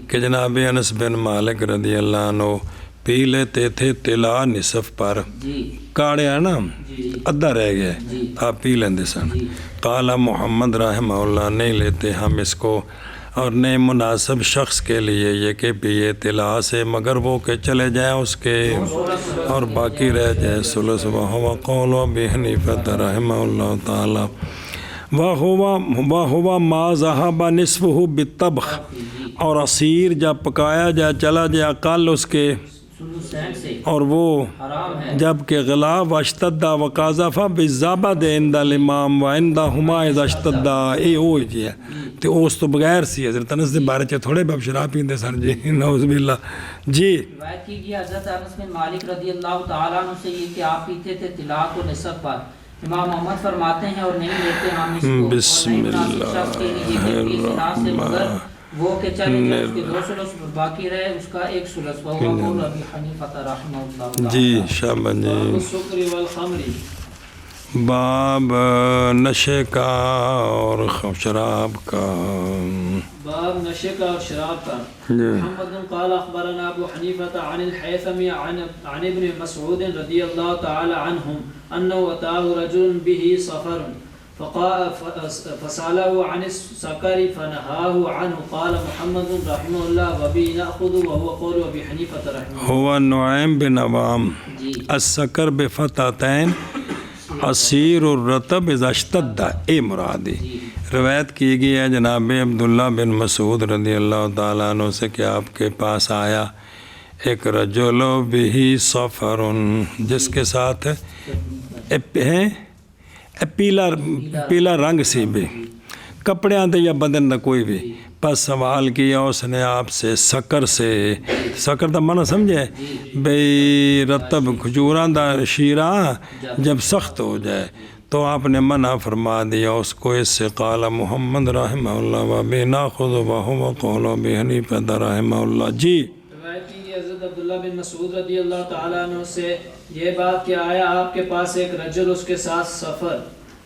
کہ جناب انس بن مالک رضی اللہ عنہ پی لیتے تھے طلا نصف پر جی کاڑے ہے نا جی ادھا رہ گئے جی آپ پی لیندے سن قال محمد رحمہ اللہ نہیں لیتے ہم اس کو اور نہیں مناسب شخص کے لیے یہ کہ پیے طلا سے مگر وہ کہ چلے جائیں اس کے اور باقی رہ جائے ثلث وہو قول ابی حنیفہ رحمہ اللہ تعالی وہو ما ذہب نصفہ بالطبخ اور عصیر جب پکایا جائے چلا جائے اقل اس کے ثلثین سے اور وہ حرام ہے جب کہ غلاف اشتدہ وقاذفہ بالزبد عند الامام و عندہما اذا اشتدہ اے ہوئی جی ہے تو اس تو بغیر سی حضرت انس دے بارے چے تھوڑے باب شراب پیندے سن جی نعوذ باللہ جی روایت کی گئی حضرت انس بن مالک رضی اللہ تعالیٰ عنہ سے یہ کہ آپ پیتے تھے طلا کو نصف پر امام محمد فرماتے ہیں اور نہیں لیتے ہم اس کو بسم اللہ وہ کہ چلے جائے اس کے دو ثلث باقی رہے اس کا ایک ثلث وہ قول ابی حنیفہ رحمہ اللہ جی شابہ جی السکر والخمر باب نشے کا اور شراب کا باب نشے کا اور شراب کا محمد قال اخبرنا ابو حنیفہ عن الحیثم عن ابن مسعود رضی اللہ تعالی عنہم انه اتاه رجل به سفر فسأله عن السكر فنهاه عنه قال محمد رحمه الله وبه نأخذ وهو قول ابي حنيفة رحمه الله هو نعیم بن عوام السکر بفتحتین عصیر الرطب اذا اشتد اے مرادی روایت کی گئی ہے جناب عبداللہ بن مسعود رضی اللہ تعالیٰ عنہ سے کہ آپ کے پاس آیا ایک رجل بھی سفر جس کے ساتھ پیلا رنگ سی بھی کپڑے آتے یا بدن نہ کوئی بھی پس سوال کیا اس نے آپ سے سکر دا منع سمجھے بھئی رتب کھجوراں دا شیرہ جب سخت ہو جائے تو آپ نے منع فرما دیا اس کو اس سے قال محمد رحمہ اللہ وبہ ناخذ وہو قول ابی حنیفہ رحمہ اللہ جی روایت کی حضرت عبداللہ بن مسعود رضی اللہ تعالیٰ عنہ سے یہ بات کہ آیا آپ کے پاس ایک رجل اس کے ساتھ سفر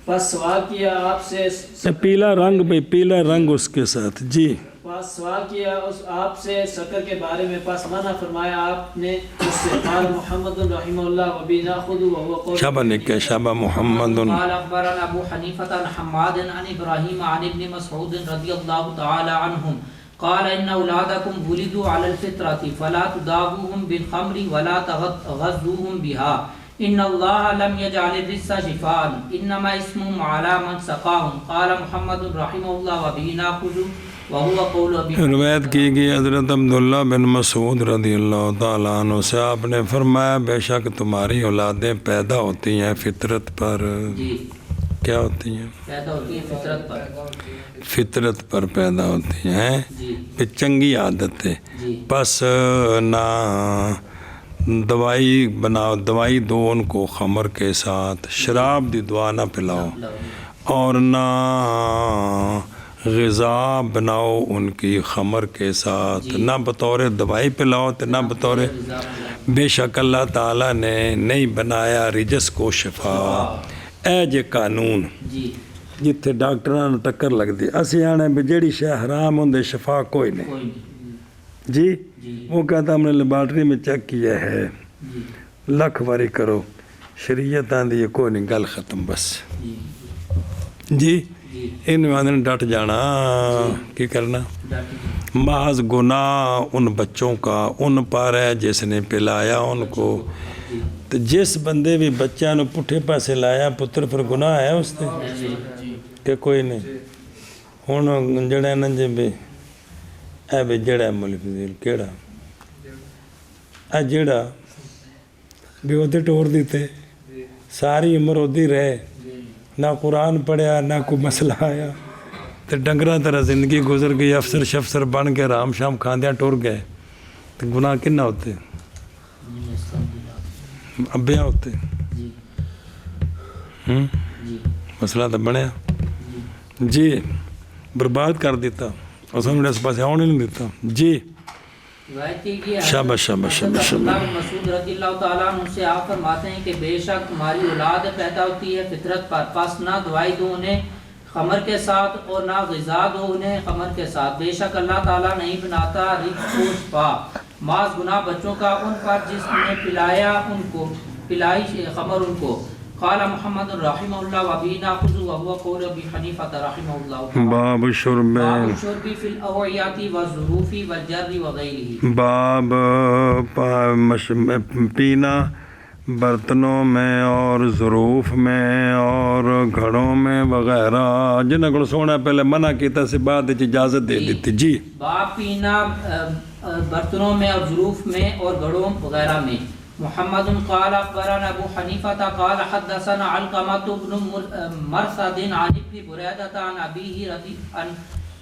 پس سوال کیا آپ سے پیلا رنگ بھئی پیلا رنگ اس کے ساتھ جی پس سوال کیا آپ سے سکر کے بارے میں پس منع فرمایا آپ نے اس سے قال محمد رحمہ اللہ وبی ناخذ وهو قول شابہ نکے شابہ محمد قال اخبرنا ابو حنیفہ عن حماد عن ابراہیم عن ابن مسعود رضی اللہ تعالی عنہم قال ان اولادکم ولدوا على الفطرة فلا تداووهم بالخمر ولا تغذوهم بها ان اللہ لم يجعل الرجس شفاء انما اسمهم على من سقاهم قال محمد رحمہ اللہ وبه ناخذ وهو قول ابی روایت کی گئی حضرت عبداللہ بن مسعود رضی اللہ تعالیٰ عنہ سے آپ نے فرمایا بے شک تمہاری اولادیں پیدا ہوتی ہیں فطرت پر جی کیا ہوتی ہیں پیدا ہوتی ہیں فطرت پر پیدا ہوتی ہیں جی پہ چنگی عادت ہے جی پس نہ دوائی بناؤ دوائی دو ان کو خمر کے ساتھ شراب دی دعا نہ پلاؤ اور نہ غذا بناؤ ان کی خمر کے ساتھ نہ بطور دوائی پلاؤ تو نہ بطور بے شک اللہ تعالیٰ نے نہیں بنایا رجس کو شفا اے جے قانون جی جتھے ڈاکٹراں نوں ٹکر لگدی اسی آنے بھی جیڑی شے حرام ہوندے شفا کوئی نہیں کوئی نہیں جی وہ کہتا ہم نے لیبارٹری میں چیک کیا ہے جی لکھ واری کرو شریعت آندی ہے کوئی نہیں گل ختم بس جی جی جی ان آدھے ڈٹ جانا کی کرنا ڈاکٹر محض گناہ ان بچوں کا ان پر ہے جس نے پلایا ان کو جی تو جس بندے بھی بچوں نو پٹھے پاسے لایا پتر پر گناہ ہے اس تے کہ کوئی نہیں ہوں جڑا نا جی بھی اے بھی جڑا ملک فضیل کیڑا اے جڑا بھی وہ ٹور دیتے ساری عمر ادھی رہے نہ قرآن پڑھیا نہ کوئی مسئلہ آیا تو ڈنگراں طرح زندگی گزر گئی افسر شفسر بن کے رام شام کھاندیاں ٹور گئے تو گناہ کنا ہوتے ابیاں ہوتے جی جی مسئلہ تو بنیا جی برباد کر دیتا اس نے اس پاس آنے نہیں دیتا جی روایت کی گئی ہے شاباش شاباش شاباش عبداللہ بن مسعود رضی اللہ تعالیٰ عنہ سے آپ فرماتے ہیں کہ بے شک تمہاری اولاد پیدا ہوتی ہے فطرت پر پس نہ دوائی دو انہیں خمر کے ساتھ اور نہ غذا دو انہیں خمر کے ساتھ بے شک اللہ تعالیٰ نہیں بناتا رزق و شفا معاذ گناہ بچوں کا ان پر جس نے پلایا ان کو پلائی خمر ان کو قال محمد رحمہ اللہ وابی ناخذ وهو قول ابی حنیفہ رحمہ اللہ باب شرب باب الشرب فی الاوعیات والظروف والجر وغیرہ باب پینا برتنوں میں اور ظروف میں اور گھڑوں میں وغیرہ جنہوں کو سونا پہلے منع کیتا سے بعد اجازت دے دیتی جی باب پینا برتنوں میں اور ظروف میں اور گھڑوں وغیرہ میں محمد قال اخبرنا ابو حنیفہ قال حدثنا علقمة بن مرثد عن ابن بريدة عن ابيه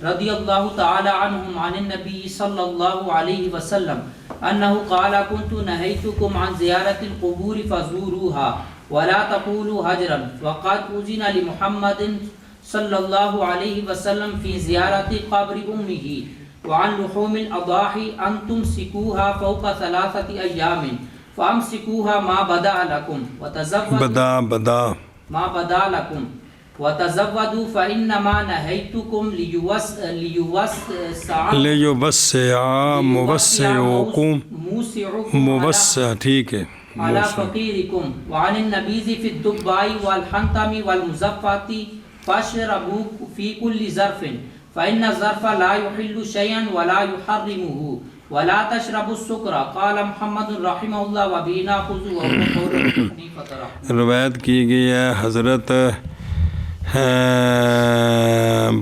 رضی اللہ تعالی عنہم عن النبی صلی اللہ علیہ وسلم انه قال كنت نهيتكم عن زيارة القبور فزوروها ولا تقولوا هجرا وقد أذن لمحمد صلی اللہ علیہ وسلم في زيارة قبر أمه وعن لحوم الأضاحي أن تمسكوها فوق 3 أيام فامسكوها ما بدا لكم وتزودوا ما بدا لكم وتزودوا فإنما نهيتكم ليوسع موسعكم موسع ٹھیک ہے على فقيركم وعن النبيذ في الدباء والحنطم والمزفات فاشربوا في كل ظرف فإن الظرف لا يحل شيئا ولا يحرمه ولا تشربوا السكر قال محمد رحمہ اللہ وبه ناخذ وهو قول حنیفہ روایت کی گئی ہے حضرت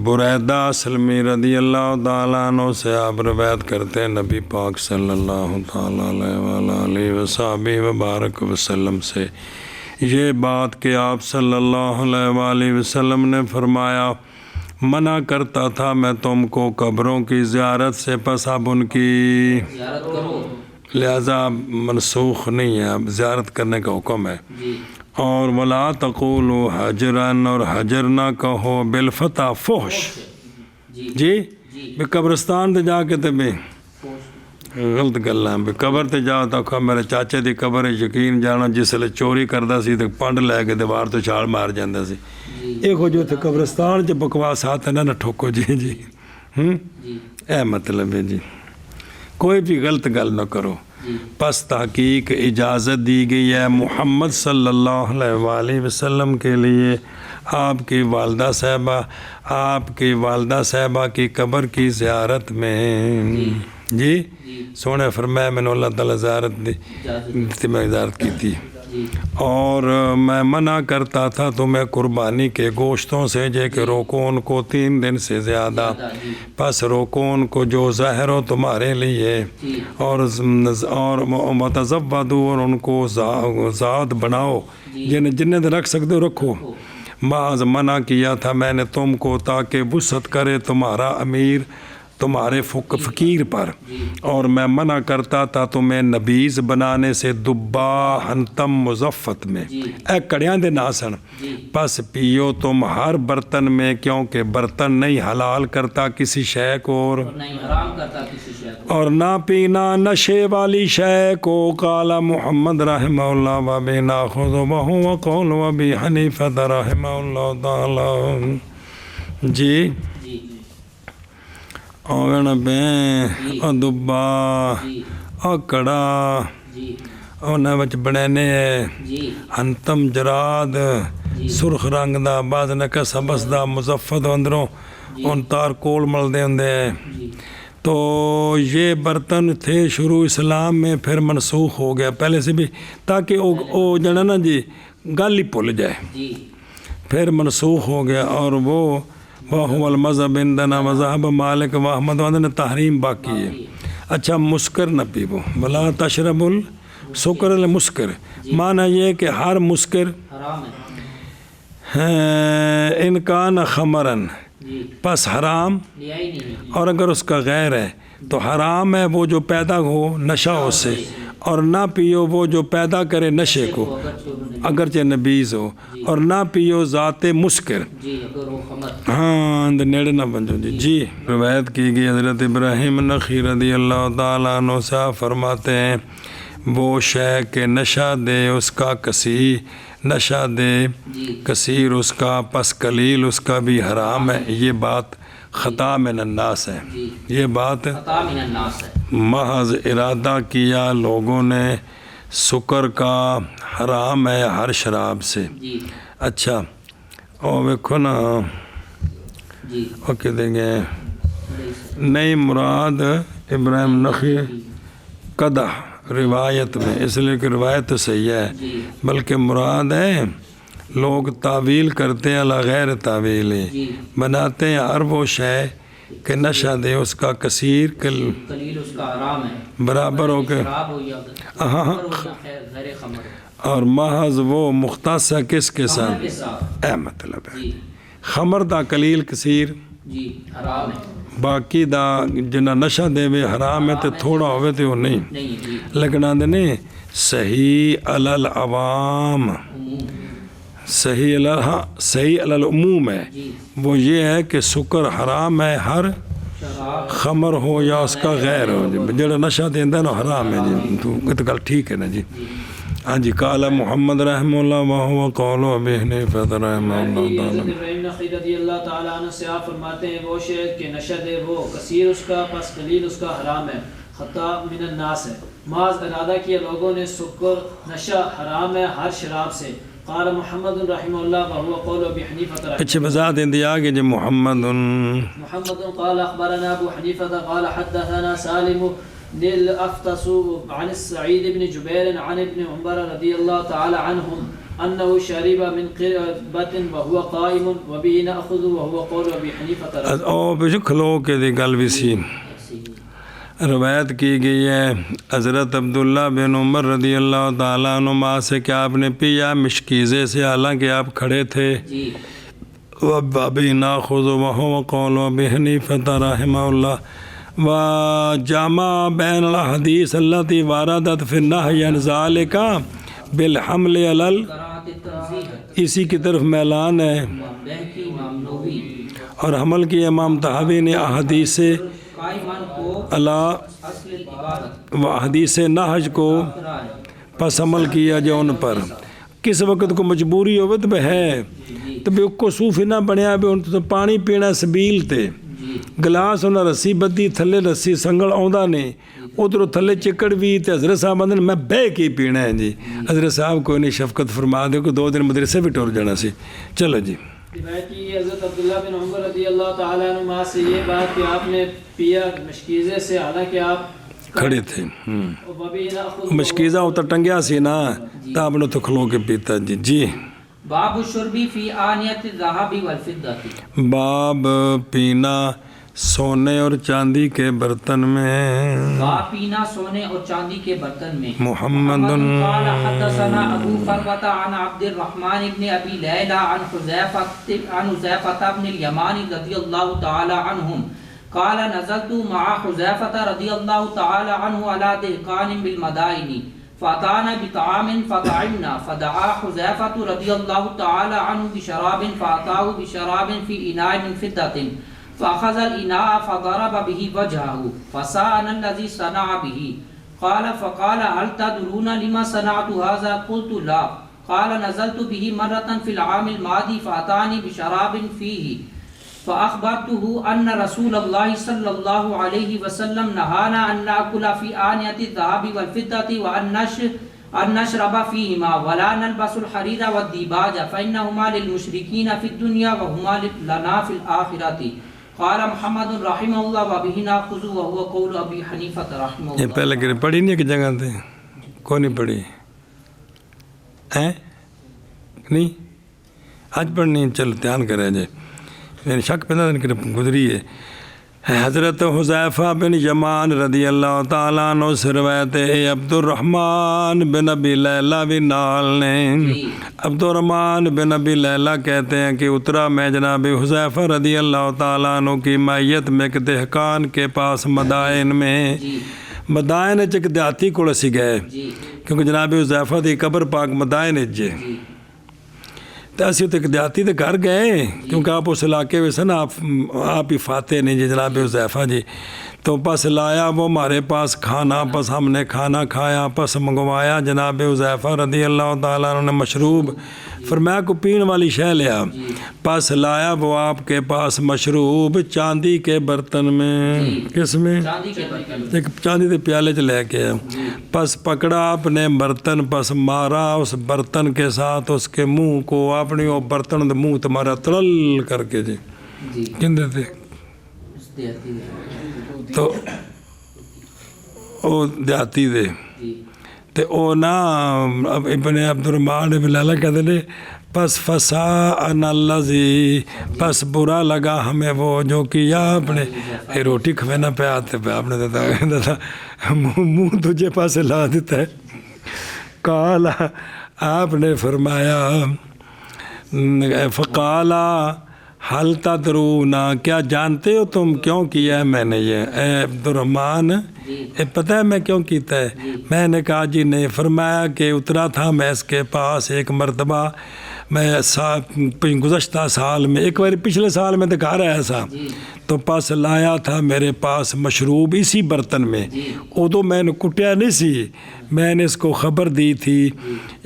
بریدہ سلمی رضی اللہ تعالیٰ عنہ سے آپ روایت کرتے ہیں نبی پاک صلی اللہ تعالیٰ علیہ وسلم وبارک وسلم سے یہ بات کہ آپ صلی اللہ علیہ وسلم نے فرمایا منع کرتا تھا میں تم کو قبروں کی زیارت سے پس اب ان کی زیارت کرو لہذا منسوخ نہیں ہے اب زیارت کرنے کا حکم ہے جی اور ولا تقولوا حجرن اور حجر نہ کہو بالفتح فحش جی جی جی بھی قبرستان تے جا کے تے بھی غلط گل ہے بھی قبر تے جاؤ تو آخو میرے چاچے دی قبر یقین جانا جس لے چوری کردا سی تے پنڈ لے کے دیوار تو چھال مار جاندا سی ایک ہو جو تھے قبرستان چ بکواس ہاتھ نہ ٹھوکو جی جی جی اے مطلب ہے جی کوئی بھی غلط گل نہ کرو پس تحقیق اجازت دی گئی ہے محمد صلی اللہ علیہ وسلم کے لیے آپ کی والدہ صاحبہ کی قبر کی زیارت میں جی سونے فرمایا میں نے اللہ تعالیٰ زیارت دی میں زیارت کی تھی اور میں منع کرتا تھا تمہیں قربانی کے گوشتوں سے جے کہ روکو ان کو 3 دن سے زیادہ پس روکو ان کو جو ظاہر ہو تمہارے لیے اور متزودو اور ان کو زاد بناؤ جنہیں رکھ سکتے ہو رکھو بعض منع کیا تھا میں نے تم کو تاکہ وسعت کرے تمہارا امیر تمہارے فقیر پر اور میں منع کرتا تھا تمہیں نبیز بنانے سے دبا ہنتم مزفت میں اے کڑیاں دے ناسن پس پیو تم ہر برتن میں کیونکہ برتن نہیں حلال کرتا کسی شے کو اور نہ پینا نشے والی شے کو قال محمد رحمہ اللہ وبی ناخذ وهو قول ابی حنیفہ رحمہ اللہ تعالی جی اور بین اور دبا اور کڑا ਉਹਨਾਂ ਵਿੱਚ ਬਣਾਨੇ ਹੈ جی ਅੰਤਮ ਜਰਾਦ ਸੁਰਖ ਰੰਗ ਦਾ ਬਾਦ ਨਕਾ ਸਬਸ ਦਾ ਮੁਜ਼ੱਫਤ ਅੰਦਰੋਂ ਉਨ ਤਾਰ ਕੋਲ ਮਲਦੇ ਹੁੰਦੇ ਹੈ جی تو یہ برتن تھے شروع اسلام میں پھر منسوخ ہو گیا پہلے سے بھی تاکہ وہ جنا نا جی گل ہی بھول جائے جی پھر منسوخ ہو گیا اور وہ المذہب عندنا مذہب مالک و احمد نے تحریم باقی ہے اچھا مسکر نہ پیو بلا تشرب السکر المسکر معنی یہ کہ ہر مسکر حرام ہے ان کان خمرن جی پس حرام لیا ہی نہیں اور اگر اس کا غیر ہے تو حرام ہے وہ جو پیدا ہو نشہ اس سے اور نہ پیو وہ جو پیدا کرے نشے کو اگرچہ نبیز ہو اور نہ پیو ذات مسکر جی اگر وہ خمر ہاں اندر نیڑے نہ بنجو جی روایت کی گئی حضرت ابراہیم نخعی رضی اللہ تعالیٰ عنہ سے فرماتے ہیں وہ شے کہ نشہ دے اس کا کثیر نشہ دے کثیر اس کا پس قلیل اس کا بھی حرام ہے یہ بات خطا من الناس ہے یہ بات خطا من الناس ہے محض ارادہ کیا لوگوں نے سکر کا حرام ہے ہر شراب سے جی اچھا اور ویکھو نا جی وہ کہ دیں گے نئی مراد ابراہیم نخعی قدح روایت میں اس لیے کہ روایت تو صحیح ہے بلکہ مراد ہے لوگ تعویل کرتے ہیں علی غیر تعویل بناتے ہیں ہر وہ شے کہ نشہ دے اس کا کثیر قلیل اس کا حرام ہے برابر ہو کے شراب ہو یا ہاں غیر خمر اور محض وہ مختص ہے کس کے خمر ساتھ کے ساتھ اے مطلب ہے جی خمر دا قلیل کثیر جی حرام ہے باقی دا جنہ نشہ دے وے حرام ہے تے تھوڑا ہوئے تے وہ نہیں نہیں جی لیکن آندے نے صحیح علی العوام صحیح علی العموم ہے جی وہ یہ ہے کہ سکر حرام ہے ہر شراب خمر ہو یا اس کا غیر ہو جی جڑا نشہ دیندا نا حرام ہے جی تو گل ٹھیک ہے نا جی ہاں جی قال محمد رحمہ اللہ وهو قول ابی حنیفہ رحمہ اللہ تعالی حضرت ابراہیم نخعی رضی اللہ تعالیٰ عنہ سے آپ فرماتے ہیں وہ شے کہ نشہ دے وہ کثیر اس کا پس قلیل اس کا حرام ہے خطا من الناس ہے محض ارادہ کیا لوگوں نے سکر نشہ حرام ہے ہر شراب سے قال محمد رحمہ اللہ وهو قول ابی حنیفہ رحمہ اچھے وضاحت دیں دیا کہ جی محمد محمد قال اخبرنا ابو حنیفہ قال حدثنا سالم للأفتص عن السعيد بن جبير عن ابن عمر رضي الله تعالى عنهم أنه شرب من قربة وهو قائم وبه نأخذ وهو قول أبي حنيفة او بجو کھلو کے دی گل بھی سی روایت کی گئی ہے حضرت عبداللہ بن عمر رضی اللہ تعالیٰ عنہ سے کہ آپ نے پیا مشکیزے سے حالانکہ آپ کھڑے تھے جی وَبَّبِي نَأْخُذُ وَهُوَ قَوْلُ أَبِي حَنِيفَةَ رحمہ اللہ وجامع بین الحدیث التي وردت في النهي عن ذلك بالحمل علی قرات التنزیح اسی کی طرف میلان ہے بہکی امام نووی اور حمل کی امام طحاوی نے احادیث قائمان کو علی اصل العبادت و حدیث نہج کو قرار پس عمل کیا جو ان پر کس وقت کو مجبوری ہوئے تو ہے تو بھی کو صوفی نہ بنیا بھی ان تو پانی پینا سبیل تے گلاس انہیں رسی بدی تھلے رسی سنگل آؤں نے ادھر تھلے چکڑ بھی تے حضرت صاحب آدھے میں بے کے پینا ہے جی حضرت صاحب کوئی نہیں شفقت فرما دے کو 2 دن مدرسے بھی ٹور جانا سی چلو جی روایت کی حضرت عبداللہ بن عمر رضی اللہ تعالیٰ عنہ سے یہ بات کہ آپ نے پیا مشکیزے سے حالانکہ آپ کھڑے تھے وَبِهِ نَأْخُذُ مشکیزہ ہوتا ٹنگیا سی نا تا آپ نے تو کھلو کے پیتا جی جی باب الشربی فی آنیت الذهب والفضة باب پینا سونے اور چاندی کے برتن میں باب پینا سونے اور چاندی کے برتن میں محمد قال حدثنا ابو فروة عن عبد الرحمن بن ابی لیلى عن حذیفة بن الیمان رضی اللہ تعالی عنہم قال نزلت مع حذیفة رضی اللہ تعالی عنہ على دہقان بالمدائن فاتانا بطعام فطعمنا فدعا حذیفة رضی اللہ تعالی عنہ بشراب فاتاه بشراب في اناء من فضة فأخذ الإناء فضرب به وجهه فسألنا الذي صنع به قال فقال هل تدرون لما صنعت هذا قلت لا قال نزلت به مرة في العام الماضي فأتاني بشراب فيه فأخبرته أن رسول الله صلى الله عليه وسلم نهانا أن نأكل في آنية الذهب والفضة ان نشرب فیہما ولا نلبس الحریر والدیباج فانہما للمشرکین فی الدنیا وہما لنا فی الآخرۃ قال محمد رحمہ اللہ وبہ ناخذ وهو قول ابی حنیفہ رحمہ یہ اللہ. پہلے کہ پڑھی نہیں کہ جگہ تھے کون نہیں پڑھی ہیں نہیں آج پڑھنی چلو دھیان کرے جی میرے شک پہ کہ گزری ہے. حضرت حذیفہ بن یمان رضی اللہ تعالیٰ عنہ سے روایت ہے عبد الرحمن بن ابی لیلہ بن نال نے عبد الرحمن بن ابی لیلہ کہتے ہیں کہ اترا میں جناب حذیفہ رضی اللہ تعالیٰ عنہ کی معیت میں ایک دہقان کے پاس مدائن میں مدائن چک دیہاتی کو سی گئے کیونکہ جناب حذیفہ دی قبر پاک مدائن جے تو اسی تو ایک دیہاتی دے گھر گئے کیونکہ آپ اس علاقے میں سے نا آپ ہی فاتح نہیں جی جناب حذیفہ جی تو پس لایا وہ ہمارے پاس کھانا پس ہم نے کھانا کھایا پس منگوایا جناب حذیفہ رضی اللہ تعالیٰ عنہ نے مشروب فرمایا کو پین والی شے لیا پس لایا وہ آپ کے پاس مشروب چاندی کے برتن میں کس میں ایک چاندی کے پیالے چ لے کے پس پکڑا آپ نے برتن پس مارا اس برتن کے ساتھ اس کے منہ کو اپنی وہ برتن دے منہ تمہارا تلل کر کے جی کندے تھے تو وہ دیہاتی دے تے او نا ابن عبد الرحمن ابن لیلہ کہتے ہیں پس فساءنا الذی پس برا لگا ہمیں وہ جو کیا آپ نے روٹی کھوینا پہ آتے پہ آپ نے دیتا منہ تجھے پاس لا دیتا ہے قال آپ نے فرمایا فقالا حل تدرون کیا جانتے ہو تم کیوں کیا ہے میں نے یہ اے عبد الرحمن پتہ ہے میں کیوں کیتا ہے میں نے کہا جی نہیں فرمایا کہ اترا تھا میں اس کے پاس ایک مرتبہ میں گزشتہ سال میں ایک بار پچھلے سال میں دکھا رہا ایسا تو پاس لایا تھا میرے پاس مشروب اسی برتن میں ادو میں نے کٹیا نہیں سی میں نے اس کو خبر دی تھی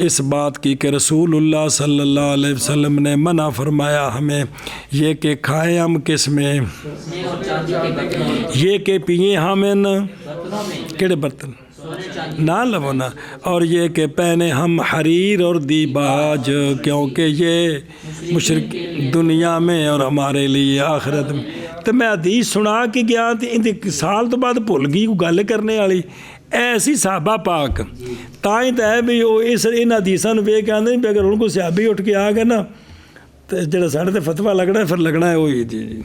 اس بات کی کہ رسول اللہ صلی اللہ علیہ وسلم نے منع فرمایا ہمیں یہ کہ کھائیں ہم کس میں یہ کہ پئیں ہم ان کیڑے برتن نہ لونا اور یہ کہ پہنے ہم حریر اور دیباج کیونکہ یہ مشرق دنیا میں اور ہمارے لیے آخرت میں. تو میں حدیث سنا کے گیا ان سال تو بعد بھول گئی کوئی گل کرنے والی ایسی صحابہ پاک تائیں تو ہے بھی وہ اس ان حدیثاں ویکھ کے آندے بھی اگر ان کو صحابی اٹھ کے آ گئے نا تو جڑا ساڈے تے فتویٰ لگنا ہے پھر لگنا ہے وہی جی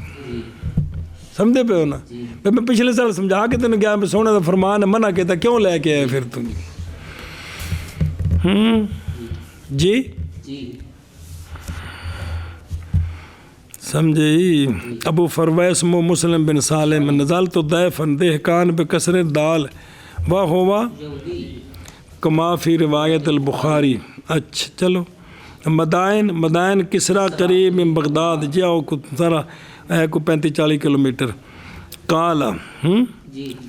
سمجھے پہ ہو نا میں پچھلے سال سمجھا کے تین گیا سونے کا فرمان منع کیا کیوں لے کے آئے پھر تم جی سمجھے ابو فرویس مو مسلم بن سالم نزال تو ضیفن دہقان پہ کسر دال واہ ہوا کما فی روایت البخاری. اچھا چلو مدائن کسرا قریب من بغداد جاؤ ذرا ہے کو 35-40 کلومیٹر. قال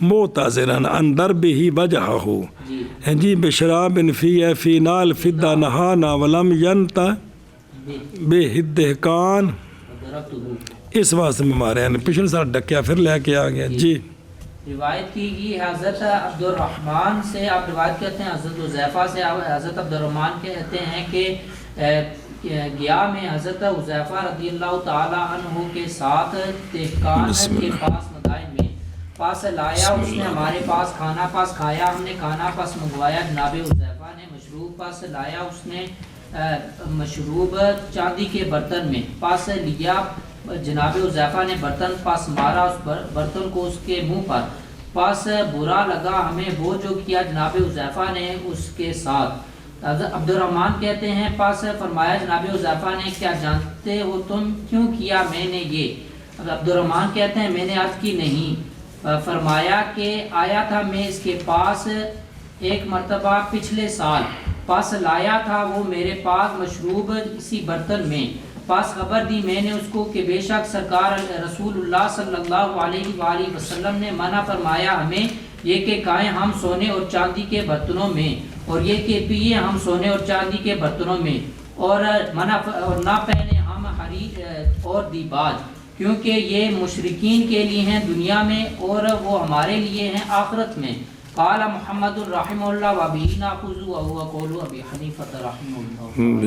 معتذرا عن ضربه وجهه جی بشراب فی نال فضہ نہانا ولم ینت بہ الدہقان اس واسطے میں مارے ہیں پچھلے سال ڈکیا پھر لے کے آ گیا. جی روایت کی گئی حضرت عبد الرحمن سے آپ روایت کرتے ہیں حضرت حذیفہ سے حضرت عبد الرحمن کہتے ہیں کہ گیا میں حضرت حذیفہ رضی اللہ تعالی عنہ کے ساتھ دہقان کے پاس مدائن میں پاس لایا اس نے ہمارے پاس کھانا پاس کھایا ہم نے کھانا پاس منگوایا جناب حذیفہ نے مشروب پاس لایا اس نے مشروب چاندی کے برتن میں پاس لیا جناب حذیفہ نے برتن پاس مارا اس برتن کو اس کے منہ پر پاس برا لگا ہمیں وہ جو کیا جناب حذیفہ نے اس کے ساتھ. عبد الرحمن کہتے ہیں پاس فرمایا جناب حذیفہ نے کیا جانتے ہو تم کیوں کیا میں نے یہ. عبد الرحمن کہتے ہیں میں نے عرض کی نہیں. فرمایا کہ آیا تھا میں اس کے پاس ایک مرتبہ پچھلے سال پاس لایا تھا وہ میرے پاس مشروب اسی برتن میں پاس خبر دی میں نے اس کو کہ بے شک سرکار رسول اللہ صلی اللہ علیہ وآلہ وسلم نے منع فرمایا ہمیں یہ کہ کھائیں ہم سونے اور چاندی کے برتنوں میں اور یہ کہ پیئیں ہم سونے اور چاندی کے برتنوں میں اور نہ پہنے ہم حریر اور دیباج کیونکہ یہ مشرکین کے لیے ہیں دنیا میں اور وہ ہمارے لیے ہیں آخرت میں. قال محمد رحمہ اللہ وبه ناخذ وهو قول ابی حنیفہ رحمہ اللہ.